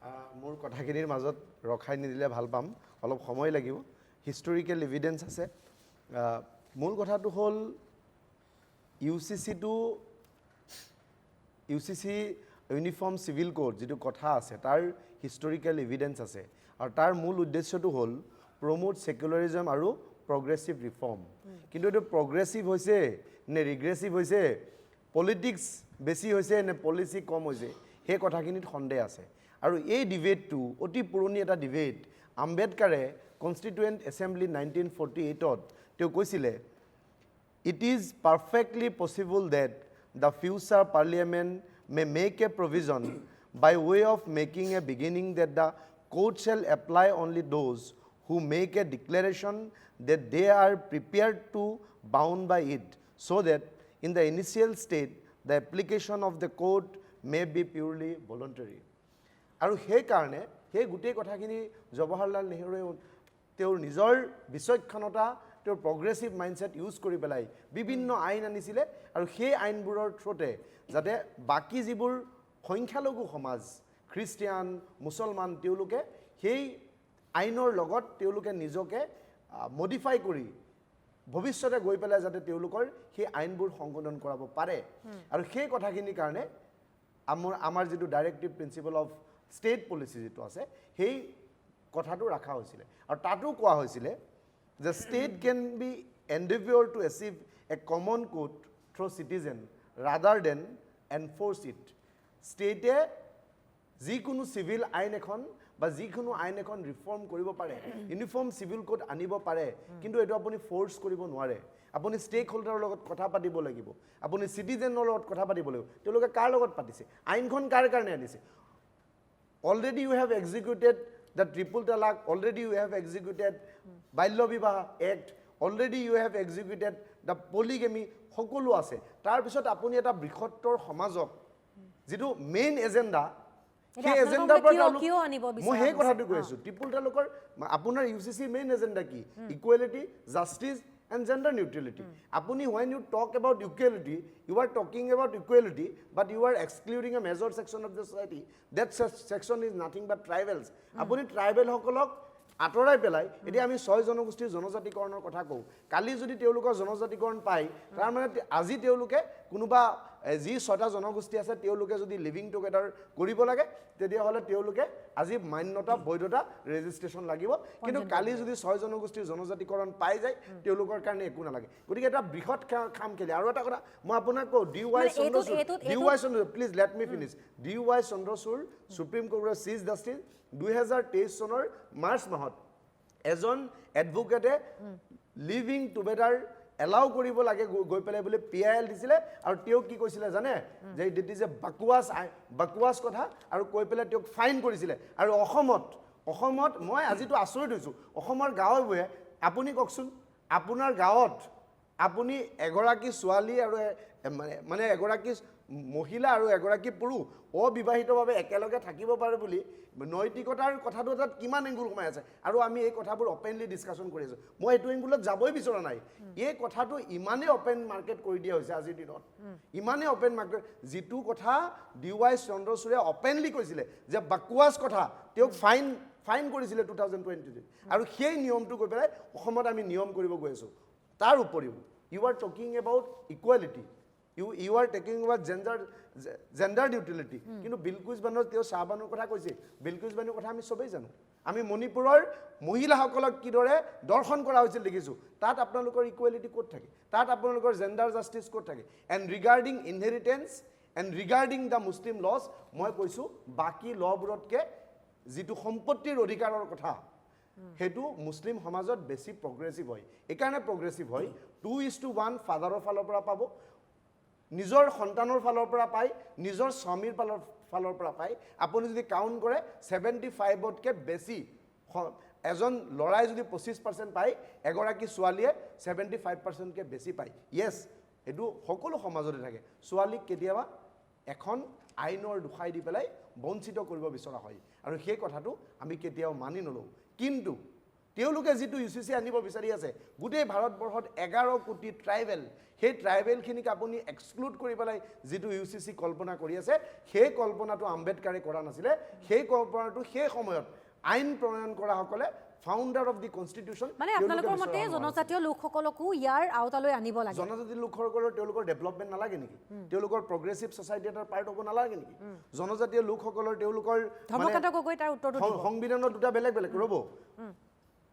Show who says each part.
Speaker 1: মোৰ কথাখিনিৰ মাজত ৰখাই নিদিলে ভাল পাম, অলপ সময় লাগিব। হিষ্টৰিকেল এভিডেন্স আছে। মূল কথাটো হ'ল ইউচিচি ইউনিফৰ্ম চিভিল কোড যিটো কথা আছে তাৰ হিষ্টৰিকেল এভিডেন্স আছে আৰু তাৰ মূল উদ্দেশ্যটো হ'ল প্ৰমোট সেকুলাৰিজম আৰু প্ৰগ্ৰেছিভ ৰিফৰ্ম। কিন্তু এইটো প্ৰগ্ৰেছিভ হৈছে নে ৰিগ্ৰেছিভ হৈছে, পলিটিক্স বেছি হৈছে নে পলিচি কম হৈছে, সেই কথাখিনিত সন্দেহ আছে। আৰু এই ডিবেটটো অতি পুৰণি এটা ডিবেট। আম্বেদকাৰে কনষ্টিটুৱেণ্ট এছেম্বলি 1948ত তেওঁ কৈছিলে, It is perfectly possible that the future parliament may make a provision by way of making a beginning that the code shall apply only those who make a declaration that they are prepared to bound by it, so that in the initial state the application of the code may be purely voluntary. আৰু সেই কাৰণে সেই গোটেই কথাখিনি জৱাহৰলাল নেহৰুৱে তেওঁৰ নিজৰ বিচক্ষণতা তেওঁৰ প্ৰগ্ৰেছিভ মাইণ্ডছেট ইউজ কৰি পেলাই বিভিন্ন আইন আনিছিলে আৰু সেই আইনবোৰৰ থ্ৰুতে যাতে বাকী যিবোৰ সংখ্যালঘু সমাজ খ্ৰীষ্টিয়ান মুছলমান তেওঁলোকে সেই আইনৰ লগত তেওঁলোকে নিজকে মডিফাই কৰি ভৱিষ্যতে গৈ পেলাই যাতে তেওঁলোকৰ সেই আইনবোৰ সংশোধন কৰাব পাৰে। আৰু সেই কথাখিনিৰ কাৰণে আমাৰ যিটো directive principle of state policy যিটো আছে সেই কথাটো ৰখা হৈছিলে। আৰু তাতো কোৱা হৈছিলে The state can be endeavored to achieve a common code through citizen rather than enforce it. State যিকোনো সিভিল আইন এখন বা যিকোনো আইন এখন ৰিফৰ্ম কৰিব পাৰে, ইউনিফৰ্ম সিভিল কোড আনিব পাৰে, কিন্তু এইটো আপুনি ফোৰ্স কৰিব নোৱাৰে। আপুনি ষ্টেক হোল্ডাৰৰ লগত কথা পাতিব লাগিব, আপুনি সিটিজেনৰ লগত কথা পাতিব লাগিব। তেওঁলোকে কাৰ লগত পাতিছে, আইনখন কাৰ কাৰণে আনিছে। Already you have executed the triple talaq, already you have executed Balya Vivah Act, already you have executed the polygamy, সকলো আছে। তাৰপিছত আপুনি এটা বৃহত্তৰ সমাজক যিটো মেইন এজেণ্ডা সেই এজেণ্ডাৰ পৰা মই সেই কথাটো কৈ আছোঁ। ট্ৰিপল তালাকৰ আপোনাৰ ইউচিচিৰ মেইন এজেণ্ডা কি, equality, justice and gender neutrality. Apuni, when you talk about equality, you are talking about equality, but you are excluding a major section of the society. That section is nothing but tribals. Apuni tribal hokolok আঁতৰাই পেলাই এতিয়া আমি 6 জনগোষ্ঠীৰ জনজাতিকৰণৰ কথা কওঁ। কালি যদি তেওঁলোকৰ জনজাতিকৰণ পায়, তাৰ মানে আজি তেওঁলোকে কোনোবা যি 6টা জনগোষ্ঠী আছে তেওঁলোকে যদি লিভিং টুগেদাৰ কৰিব লাগে, তেতিয়াহ'লে তেওঁলোকে আজি মান্যতা বৈধতা ৰেজিষ্ট্ৰেশ্যন লাগিব। কিন্তু কালি যদি 6 জনগোষ্ঠীৰ জনজাতিকৰণ পাই যায় তেওঁলোকৰ কাৰণে একো নালাগে। গতিকে এটা বৃহৎ কাম খেলে। আৰু এটা কথা মই আপোনাক কওঁ, DY Chandrachud, please let me finish. DY Chandrachud supreme কোৰ্টৰ চিফ জাষ্টিছ 2023 চনৰ মাৰ্চ মাহত এজন এডভোকেটে লিভিং টুগেদাৰ এলাউ কৰিব লাগে গৈ পেলাই বুলি PIL দিছিলে। আৰু তেওঁ কি কৈছিলে জানে, যে ইট ইজ এ বাকৱাছ কথা, আৰু কৈ পেলাই তেওঁক ফাইন কৰিছিলে। আৰু অসমত মই আজিতো আচৰিত হৈছোঁ, অসমৰ গাঁৱে ভূঞে আপুনি কওকচোন, আপোনাৰ গাঁৱত আপুনি এগৰাকী ছোৱালী আৰু মানে এগৰাকী মহিলা আৰু এগৰাকী পুৰুষ অবিবাহিতভাৱে একেলগে থাকিব পাৰে বুলি নৈতিকতাৰ কথাটো তাত কিমান এংগুল সোমাই আছে। আৰু আমি এই কথাবোৰ অপেনলি ডিছকাশ্যন কৰি আছোঁ। মই এইটো এংগুলত যাবই বিচৰা নাই। এই কথাটো ইমানেই অপেন মাৰ্কেট কৰি দিয়া হৈছে আজিৰ দিনত, ইমানেই অপেন মাৰ্কেট, যিটো কথা DY চন্দ্ৰচূড়ে অপেনলি কৈছিলে যে বাকৱাছ কথা, তেওঁক ফাইন কৰিছিলে 2020। আৰু সেই নিয়মটো গৈ পেলাই অসমত আমি নিয়ম কৰিব গৈ আছোঁ। তাৰ উপৰিও you are talking about equality, you are talking about gender neutrality. কিন্তু বিলকুছ বানুৰ তেওঁ চাহবানুৰ কথা কৈছে। বিলকুছ বানুৰ কথা আমি সবেই জানো। আমি মণিপুৰৰ মহিলাসকলক কিদৰে দৰ্শন কৰা হৈছিল দেখিছোঁ। তাত আপোনালোকৰ ইকুৱেলিটি ক'ত থাকে, তাত আপোনালোকৰ জেণ্ডাৰ জাষ্টিছ ক'ত থাকে। And regarding inheritance and regarding the Muslim laws, মই কৈছোঁ বাকী লবোৰতকৈ যিটো সম্পত্তিৰ অধিকাৰৰ কথা সেইটো মুছলিম সমাজত বেছি প্ৰগ্ৰেছিভ হয়। এইকাৰণে প্ৰগ্ৰেছিভ হয় 2:1 ফাদাৰৰ ফালৰ পৰা পাব, নিজৰ সন্তানৰ ফালৰ পৰা পায়, নিজৰ স্বামীৰ ফালৰ পৰা পায়। আপুনি যদি কাউণ্ট কৰে 75তকৈ বেছি, এজন ল'ৰাই যদি 25% পায়, এগৰাকী ছোৱালীয়ে 75%তকৈ বেছি পায়। য়েছ, এইটো সকলো সমাজতে থাকে। ছোৱালীক কেতিয়াবা এখন আইনৰ দুখাই দি পেলাই বঞ্চিত কৰিব বিচৰা হয়, আৰু সেই কথাটো আমি কেতিয়াও মানি নলওঁ। কিন্তু তেওঁলোকে যিটো UCC আনিব বিচাৰি আছে গোটেই ভাৰতবৰ্ষত 11 কোটি ট্ৰাইবেল সেই ট্ৰাইবেলখিনিক আপুনি এক্সক্লুড কৰি পেলাই যিটো UCC কল্পনা কৰি আছে সেই কল্পনাটো আম্বেদকাৰে কৰা নাছিলে সেই কল্পনাটো সেই সময়ত আইন প্ৰণয়ন কৰা সকলে ফাউণ্ডাৰ অফ দি কনষ্টিটিউশ্যন
Speaker 2: মানে আপোনালোকৰ মতে জনজাতীয় লোকসকলকো ইয়াৰ আওতালৈ আনিব লাগে
Speaker 1: জনজাতীয় লোকসকলৰ তেওঁলোকৰ ডেভেলপমেণ্ট নালাগে নেকি তেওঁলোকৰ প্ৰগ্ৰেছিভ ছ'চাইটি এটাৰ পাৰ্ট হ'ব নালাগে নেকি জনজাতীয় লোকসকলৰ তেওঁলোকৰ
Speaker 2: ধৰ্মকান্ত গগৈ তাৰ উত্তৰটো
Speaker 1: সংবিধানৰ দুটা বেলেগ বেলেগ ৰ'ব